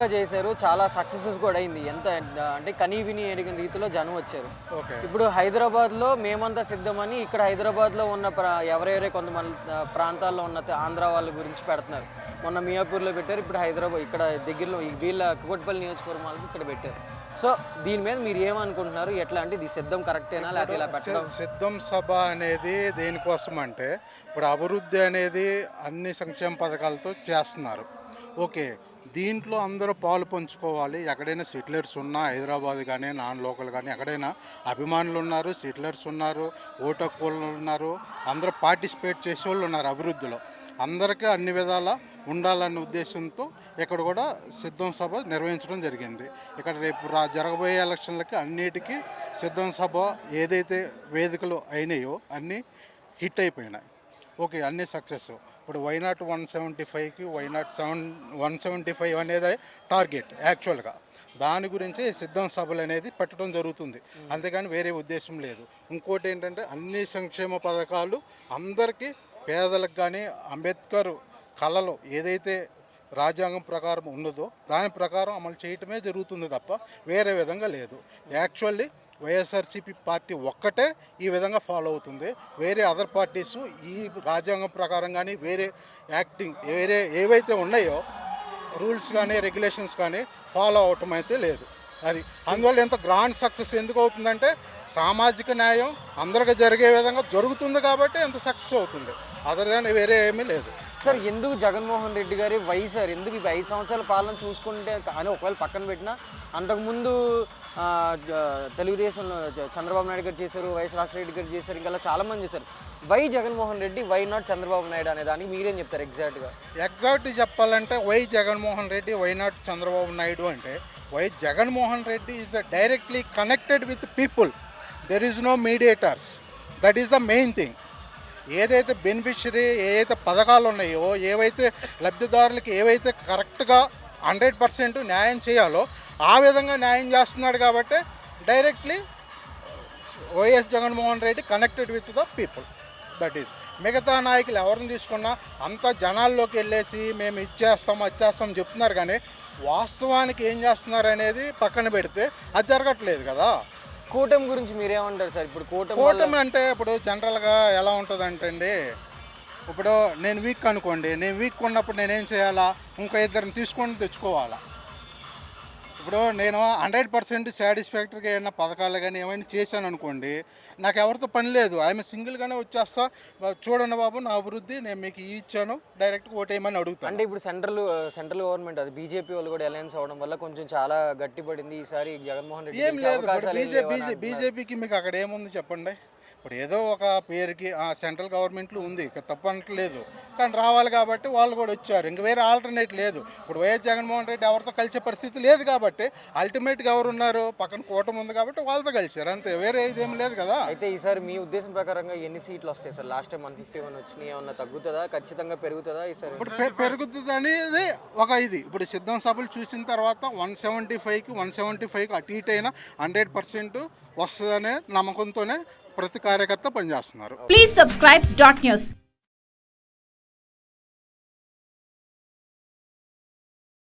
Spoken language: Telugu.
చేశారు. చాలా సక్సెసెస్ కూడా అయింది. ఎంత అంటే కనీవిని ఎరిగిన రీతిలో జనం వచ్చారు. ఓకే. ఇప్పుడు హైదరాబాద్‌లో మేమంతా సిద్ధమని ఇక్కడ హైదరాబాద్‌లో ఉన్న ఎవరెవరే కొంతమంది ప్రాంతాల్లో ఉన్న ఆంధ్ర వాళ్ళ గురించి పెడుతున్నారు. మొన్న మియాపూర్‌లో పెట్టారు. ఇప్పుడు హైదరాబాద్ ఇక్కడ దగ్గరలో వీళ్ళ కుకట్పల్లి నియోజకవర్గం వాళ్ళకి ఇక్కడ పెట్టారు. సో దీని మీద మీరు ఏమనుకుంటున్నారు? ఎట్లా అంటే ఇది సిద్ధం కరెక్టేనా లేకపోతే ఇలా పెట్టడం? సిద్ధం సభ అనేది దేనికోసం అంటే ఇప్పుడు అభివృద్ధి అనేది అన్ని సంక్షేమ పథకాలతో చేస్తున్నారు. ఓకే. దీంట్లో అందరూ పాలు పంచుకోవాలి. ఎక్కడైనా సెటిలర్స్ ఉన్నా హైదరాబాద్ కానీ నాన్ లోకల్ కానీ ఎక్కడైనా అభిమానులు ఉన్నారు, సెటిలర్స్ ఉన్నారు, ఓటు హక్కులు ఉన్నారు, అందరూ పార్టిసిపేట్ చేసేవాళ్ళు ఉన్నారు అభివృద్ధిలో. అందరికీ అన్ని విధాల ఉండాలన్న ఉద్దేశంతో ఇక్కడ కూడా సిద్ధం సభ నిర్వహించడం జరిగింది. ఇక్కడ రేపు జరగబోయే ఎలక్షన్లకి అన్నిటికీ సిద్ధం సభ ఏదైతే వేదికలు అయినాయో అన్నీ హిట్ అయిపోయినాయి. ఓకే, అన్నీ సక్సెస్. ఇప్పుడు వైనాట్ 175కి వైనాట్ 175 అనేది టార్గెట్ యాక్చువల్గా. దాని గురించి సిద్ధం సభలు అనేది పెట్టడం జరుగుతుంది, అంతేగాని వేరే ఉద్దేశం లేదు. ఇంకోటి ఏంటంటే అన్ని సంక్షేమ పథకాలు అందరికీ, పేదలకు కానీ అంబేద్కర్ కళలో ఏదైతే రాజ్యాంగం ప్రకారం ఉన్నదో దాని ప్రకారం అమలు చేయటమే జరుగుతుంది తప్ప వేరే విధంగా లేదు. యాక్చువల్లీ వైఎస్ఆర్సీపీ పార్టీ ఒక్కటే ఈ విధంగా ఫాలో అవుతుంది. వేరే అదర్ పార్టీస్ ఈ రాజ్యాంగం ప్రకారం కానీ వేరే వేరే ఏవైతే ఉన్నాయో రూల్స్ కానీ రెగ్యులేషన్స్ కానీ ఫాలో అవటం అయితే లేదు. అది అందువల్ల ఎంత గ్రాండ్ సక్సెస్ ఎందుకు అవుతుందంటే సామాజిక న్యాయం అందరికీ జరిగే విధంగా జరుగుతుంది కాబట్టి ఎంత సక్సెస్ అవుతుంది. అదర్ దాన్ వేరే ఏమీ లేదు. సార్ ఎందుకు జగన్మోహన్ రెడ్డి గారి సార్ ఎందుకు 5 సంవత్సరాల పాలన చూసుకుంటే కానీ ఒకవేళ పక్కన పెట్టినా అంతకుముందు తెలుగుదేశంలో చంద్రబాబు నాయుడు గారు చేశారు, వైఎస్ రాజశేఖర రెడ్డి గారు చేశారు, ఇంకా చాలామంది చేశారు. జగన్మోహన్ రెడ్డి నాట్ చంద్రబాబు నాయుడు అనే దానికి మీరేం చెప్తారు ఎగ్జాక్ట్గా చెప్పాలంటే జగన్మోహన్ రెడ్డి నాట్ చంద్రబాబు నాయుడు అంటే Jaganmohan Reddy is directly connected with people. There is no mediators. That is the main thing. ఏదైతే బెనిఫిషరీ ఏవైతే పథకాలు ఉన్నాయో, ఏవైతే లబ్ధిదారులకి ఏవైతే కరెక్ట్గా 100% న్యాయం చేయాలో ఆ విధంగా న్యాయం చేస్తున్నాడు కాబట్టి directly YS Jaganmohan Reddy connected with the people. That is. మిగతా నాయకులు ఎవరిని తీసుకున్నా అంత జనాల్లోకి వెళ్ళేసి మేము వచ్చేస్తాం చెప్తున్నారు, కానీ వాస్తవానికి ఏం చేస్తున్నారు అనేది పక్కన పెడితే అది జరగట్లేదు కదా. కూటమి గురించి మీరేమంటారు సార్? ఇప్పుడు కూటమి అంటే ఇప్పుడు జనరల్గా ఎలా ఉంటుంది అండి, ఇప్పుడు నేను వీక్ అనుకోండి, నేను వీక్ ఉన్నప్పుడు నేనేం చేయాలా? ఇంకో ఇద్దరిని తీసుకొని తెచ్చుకోవాలా. ఇప్పుడు నేను 100% సాటిస్ఫాక్టరీగా ఏమైనా పథకాలు కానీ ఏమైనా చేశాను అనుకోండి, నాకు ఎవరితో పని లేదు, ఆమె సింగిల్గానే వచ్చేస్తా, చూడండి బాబు నా అభివృద్ధి నేను మీకు ఇచ్చాను, డైరెక్ట్గా ఓటేయమని అడుగుతాను. అంటే ఇప్పుడు సెంట్రల్ గవర్నమెంట్ అది బీజేపీ వాళ్ళు కూడా అలయన్స్ అవడం వల్ల కొంచెం చాలా గట్టిపడింది ఈసారి జగన్మోహన్ రెడ్డి. ఏం లేదు, బీజేపీకి మీకు అక్కడ ఏముంది చెప్పండి. ఇప్పుడు ఏదో ఒక పేరుకి సెంట్రల్ గవర్నమెంట్లో ఉంది, తప్పు అనట్లేదు, కానీ రావాలి కాబట్టి వాళ్ళు కూడా వచ్చారు. ఇంక వేరే ఆల్టర్నేట్ లేదు. ఇప్పుడు వైఎస్ జగన్మోహన్ రెడ్డి ఎవరితో కలిసే పరిస్థితి లేదు కాబట్టి అల్టిమేట్గా ఎవరు ఉన్నారు, పక్కన కూటమి ఉంది కాబట్టి వాళ్ళతో కలిసారు, అంతే, వేరే ఇదేం లేదు కదా. అయితే ఈసారి మీ ఉద్దేశం ప్రకారంగా ఎన్ని సీట్లు వస్తాయి సార్? లాస్ట్ టైం 151 వచ్చినాయి, ఏమన్నా తగ్గుతుందా? ఖచ్చితంగా పెరుగుతుందా ఈసారి? ఇప్పుడు పెరుగుతుంది అనేది ఒక ఇది. ఇప్పుడు సిద్ధం సభలు చూసిన తర్వాత 175కి అటు ఇటు అయినా 100% వస్తుందనే నమ్మకంతోనే ప్రతి కార్యకర్త పనిచేస్తున్నారు. Please subscribe dot news.